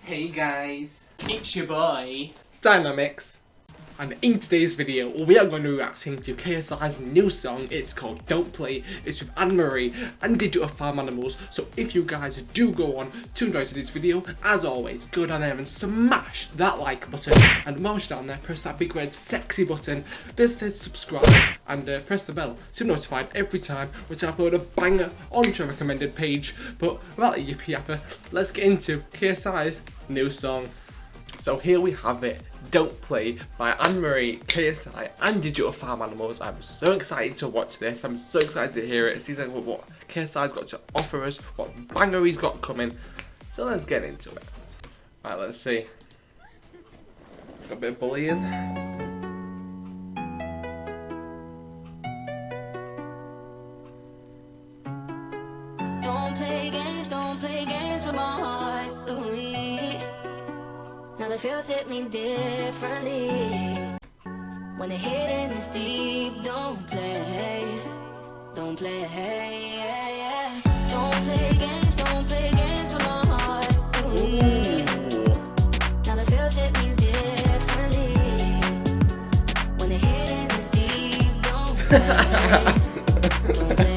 Hey guys, it's your boy Dynamix, and in today's video we are going to be reacting to KSI's new song. It's called Don't Play. It's with Anne-Marie and Digital Farm Animals. So if you guys do go on to enjoy today's video, as always, go down there and smash that like button, and whilst you're down there, press that big red sexy button that says subscribe, and press the bell to be notified every time which I upload a banger onto a recommended page. But without a yippee yapper, let's get into KSI's new song. So here we have it, Don't Play by Anne-Marie, KSI and Digital Farm Animals. I'm so excited to watch this, I'm so excited to hear it, see what KSI's got to offer us, what banger he's got coming. So let's get into it. Right, let's see. Got a bit of bullying. Don't play games with my heart. Ooh-wee. Now the feels hit me differently. When the hitting is deep, don't play, yeah, yeah. Don't play games with my heart. Ooh-wee. Now the feels hit me differently. When the hitting is deep, don't play. Don't play.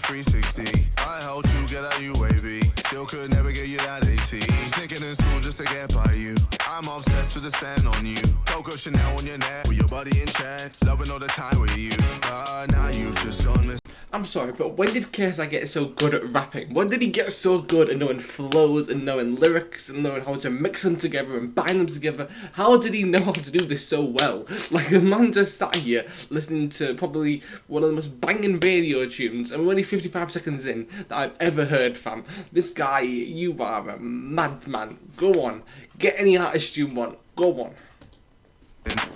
360. I helped you get out UAV. Still could never get you that AC. Sneaking in school just to get by you. I'm obsessed with the sand on you. Coco Chanel on your neck with your body in check. Loving all the time with you. Now you just gone miss. I'm sorry, but when did KSI get so good at rapping? When did he get so good at knowing flows and knowing lyrics and knowing how to mix them together and bind them together? How did he know how to do this so well? Like, a man just sat here listening to probably one of the most banging radio tunes, and we're only 55 seconds in, that I've ever heard, fam. This guy, you are a madman. Go on, get any artist you want. Go on.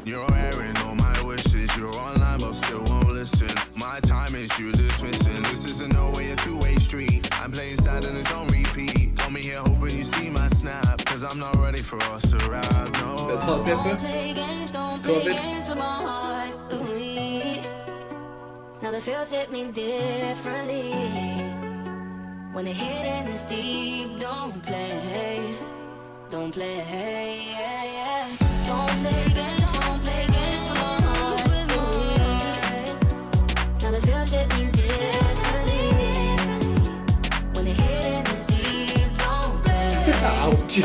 You're airing all my wishes. You're online but still won't listen. My time is you dismissing. This isn't no way a two-way street. I'm playing sad and it's on repeat. Got me here hoping you see my snap, cause I'm not ready for us to rap. No. Don't play games with my heart. Ooh-wee. Now the feels hit me differently. When the hitting is deep, don't play, yeah, yeah. Don't play games with my heart. Ooh-wee. Now the feels hit me differently. When the hitting is deep, don't play. Ouch.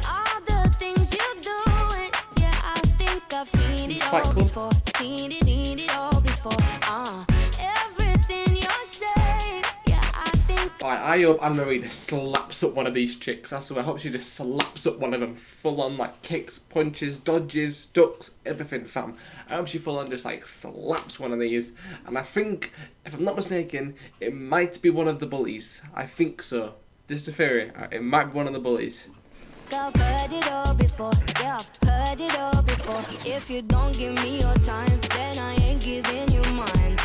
All the things you doing, yeah, I think I've seen it Quite all cool. before. Seen it all before. Everything you're saying, yeah, I think. Right, I hope Anne-Marie just slaps up one of these chicks. I swear, I hope she just slaps up one of them full on, like kicks, punches, dodges, ducks, everything, fam. I hope she full on just like slaps one of these. And I think, if I'm not mistaken, it might be one of the bullies. I think so. Just a theory. It might be one of the bullies. I've heard it all before, yeah, I've heard it all before. If you don't give me your time, then I ain't giving you mine.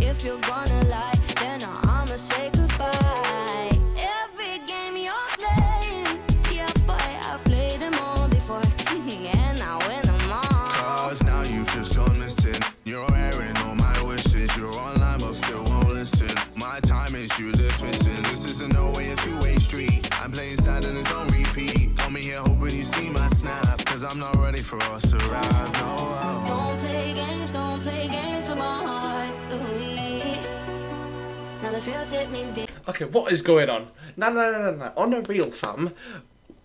If you're gonna lie, then I'ma say goodbye. Every game you're playing, yeah, boy, I've played them all before. And I win them all. Cause now you just gone missing. You're airing all my wishes. You're online but still won't listen. My time is you dismissing. This isn't no way a two-way street. I'm playing sad and it's on repeat. Got me here hoping you see my snap, cause I'm not ready for us to rap. No. Don't play games with my heart. Ooh-wee. Now the feels hit me deep. Okay, what is going on? No. On a real, fam.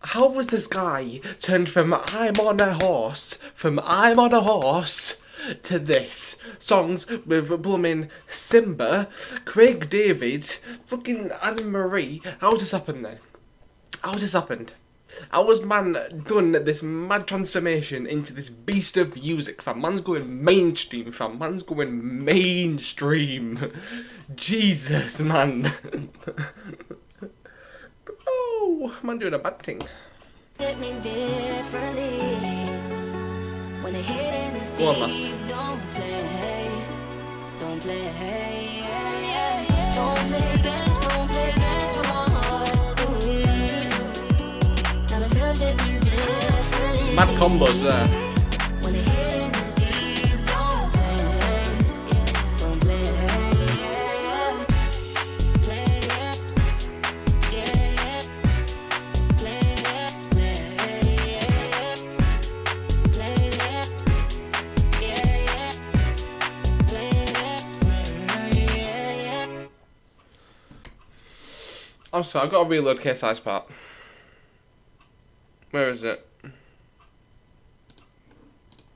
How was this guy turned from I'm on a horse to this? Songs with blooming Simba, Craig David, fucking Anne-Marie. How did this happen then? How did this happen? How was man done this mad transformation into this beast of music, fam? Man's going mainstream, fam. Man's going mainstream. Jesus, man. Oh, man doing a bad thing. Hit me differently. When the hitting is Go on, lass. deep, don't play, yeah, yeah. Don't play games with my heart. Ooh-wee. Now the feels hit me differently. Mad combos there. When the hitting is deep, don't play, yeah. I'm sorry, I've got to reload KSI's part. Where is it?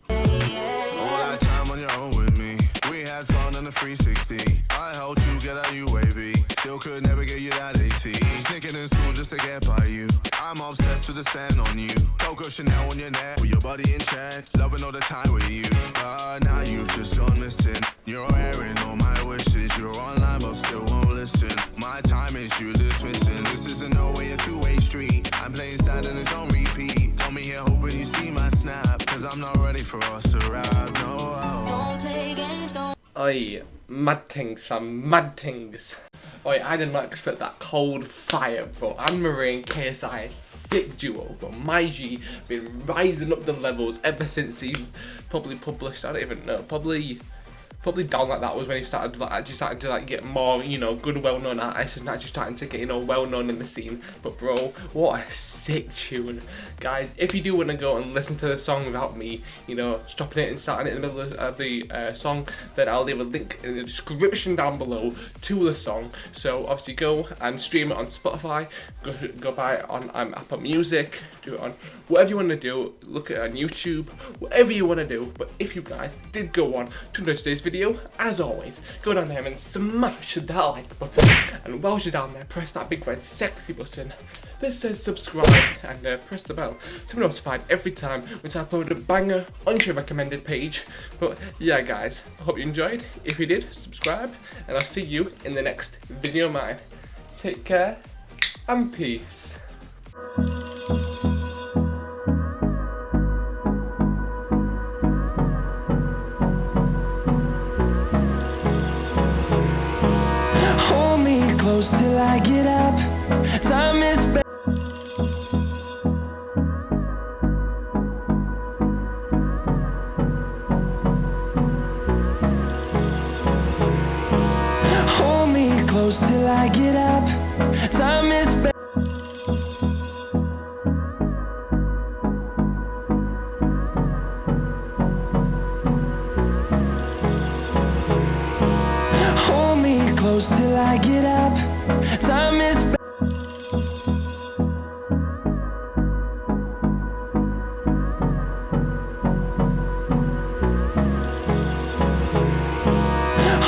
All that time on your own with me. We had fun on the 360. I helped you get out UAV. Still could never get you that AT. Sneaking in school just to get by you. I'm obsessed with the sand on you. Coco Chanel on your neck. With your body in check. Loving all the time with you. Now you've just gone missing. You're airing all my wishes. You're online but still won't listen. My time is you dismissing. This isn't no way a two-way street. I'm playing sad and it's on repeat. Call me here hoping you see my snap. Cause I'm not ready for us to rap. No. Don't play games, don't. Oi, mad things fam, mad things. Oi, I did not expect that cold fire, bro. Anne-Marie and KSI, sick duo, but my G been rising up the levels ever since he probably published, I don't even know, probably down like that was when he started like actually starting to like get more, you know, good well-known artists and actually starting to get, you know, well-known in the scene. But bro, what a sick tune. Guys, if you do want to go and listen to the song without me, you know, stopping it and starting it in the middle of the song, then I'll leave a link in the description down below to the song. So obviously go and stream it on Spotify, go buy it on Apple Music, do it on whatever you want to do, look at it on YouTube, whatever you want to do. But if you guys did go on to enjoy today's video, as always, go down there and smash that like button, and whilst you're down there, press that big red sexy button that says subscribe, and press the bell to be notified every time when I upload a banger onto your recommended page. But yeah guys, I hope you enjoyed. If you did, subscribe, and I'll see you in the next video of mine. Take care and peace. Hold me close till I get up. Time is Hold me close till I get up. Time is Hold me close till I get up. Time is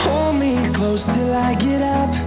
Hold me close till I get up.